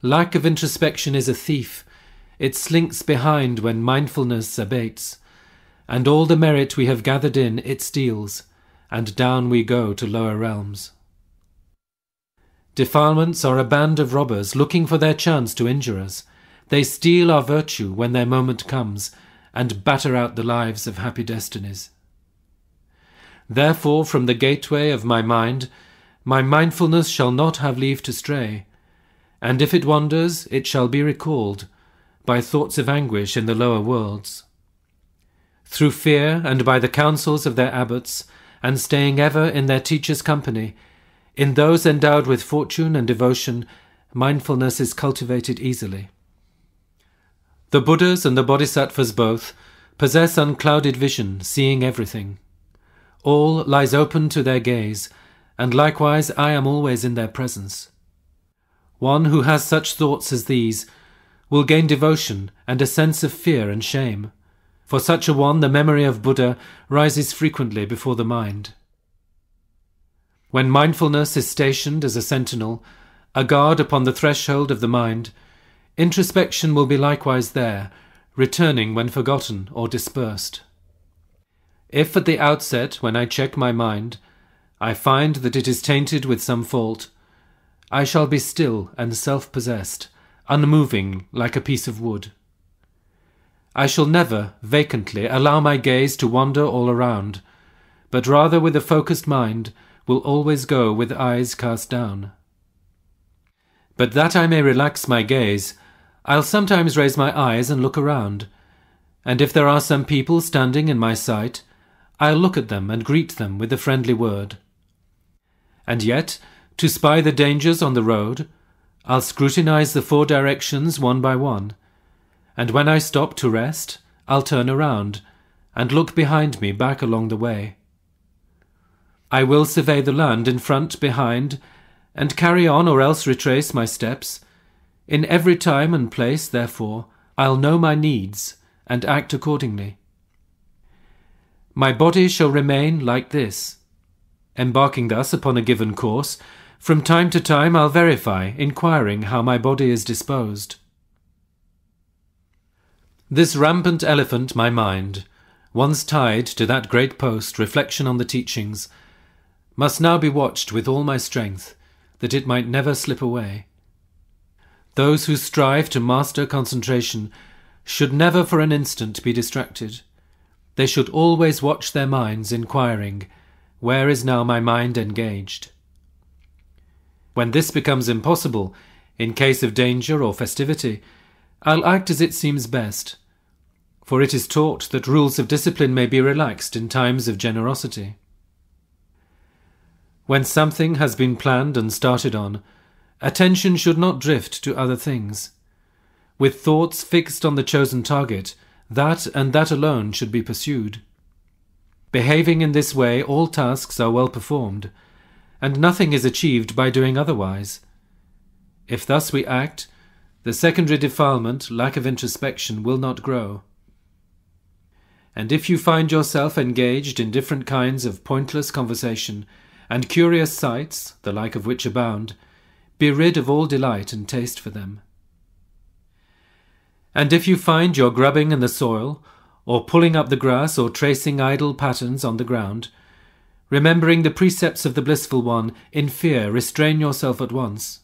Lack of introspection is a thief. It slinks behind when mindfulness abates, and all the merit we have gathered in it steals, and down we go to lower realms. Defilements are a band of robbers looking for their chance to injure us. They steal our virtue when their moment comes, and batter out the lives of happy destinies. Therefore, from the gateway of my mind, my mindfulness shall not have leave to stray, and if it wanders, it shall be recalled by thoughts of anguish in the lower worlds. Through fear, and by the counsels of their abbots, and staying ever in their teachers' company, in those endowed with fortune and devotion, mindfulness is cultivated easily. The Buddhas and the Bodhisattvas both possess unclouded vision, seeing everything. All lies open to their gaze, and likewise I am always in their presence. One who has such thoughts as these will gain devotion and a sense of fear and shame. For such a one the memory of Buddha rises frequently before the mind. When mindfulness is stationed as a sentinel, a guard upon the threshold of the mind, introspection will be likewise there, returning when forgotten or dispersed. If at the outset, when I check my mind, I find that it is tainted with some fault, I shall be still and self-possessed, unmoving like a piece of wood. I shall never, vacantly, allow my gaze to wander all around, but rather with a focused mind will always go with eyes cast down. But that I may relax my gaze, I'll sometimes raise my eyes and look around, and if there are some people standing in my sight, I'll look at them and greet them with a friendly word. And yet, to spy the dangers on the road, I'll scrutinize the four directions one by one, and when I stop to rest, I'll turn around and look behind me back along the way. I will survey the land in front, behind, and carry on or else retrace my steps. In every time and place, therefore, I'll know my needs and act accordingly. My body shall remain like this. Embarking thus upon a given course, from time to time I'll verify, inquiring how my body is disposed. This rampant elephant, my mind, once tied to that great post, reflection on the teachings, must now be watched with all my strength, that it might never slip away. Those who strive to master concentration should never for an instant be distracted. They should always watch their minds, inquiring, where is now my mind engaged? When this becomes impossible, in case of danger or festivity, I'll act as it seems best, for it is taught that rules of discipline may be relaxed in times of generosity. When something has been planned and started on, attention should not drift to other things. With thoughts fixed on the chosen target, that and that alone should be pursued. Behaving in this way, all tasks are well performed, and nothing is achieved by doing otherwise. If thus we act, the secondary defilement, lack of introspection, will not grow. And if you find yourself engaged in different kinds of pointless conversation, and curious sights, the like of which abound, be rid of all delight and taste for them. And if you find you're grubbing in the soil, or pulling up the grass, or tracing idle patterns on the ground, remembering the precepts of the blissful one, in fear restrain yourself at once.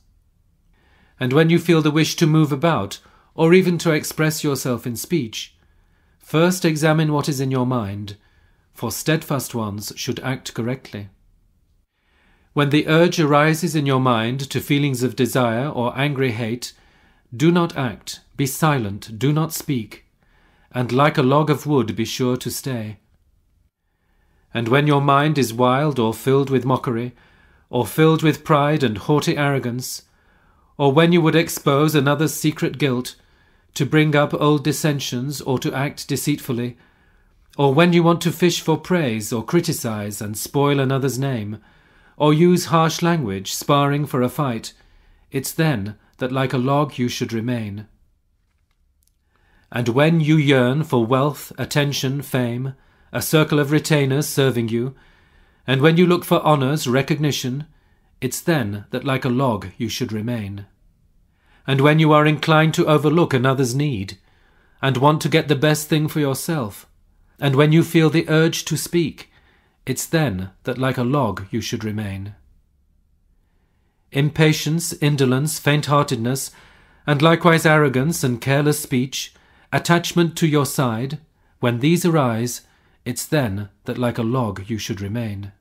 And when you feel the wish to move about, or even to express yourself in speech, first examine what is in your mind, for steadfast ones should act correctly. When the urge arises in your mind to feelings of desire or angry hate, do not act, be silent, do not speak, and like a log of wood be sure to stay. And when your mind is wild or filled with mockery, or filled with pride and haughty arrogance, or when you would expose another's secret guilt, to bring up old dissensions or to act deceitfully, or when you want to fish for praise or criticize and spoil another's name, or use harsh language, sparring for a fight, it's then that like a log you should remain. And when you yearn for wealth, attention, fame, a circle of retainers serving you, and when you look for honours, recognition, it's then that like a log you should remain. and when you are inclined to overlook another's need, and want to get the best thing for yourself, and when you feel the urge to speak, it's then that like a log you should remain. Impatience, indolence, faint-heartedness, and likewise arrogance and careless speech, attachment to your side, when these arise, it's then that like a log you should remain.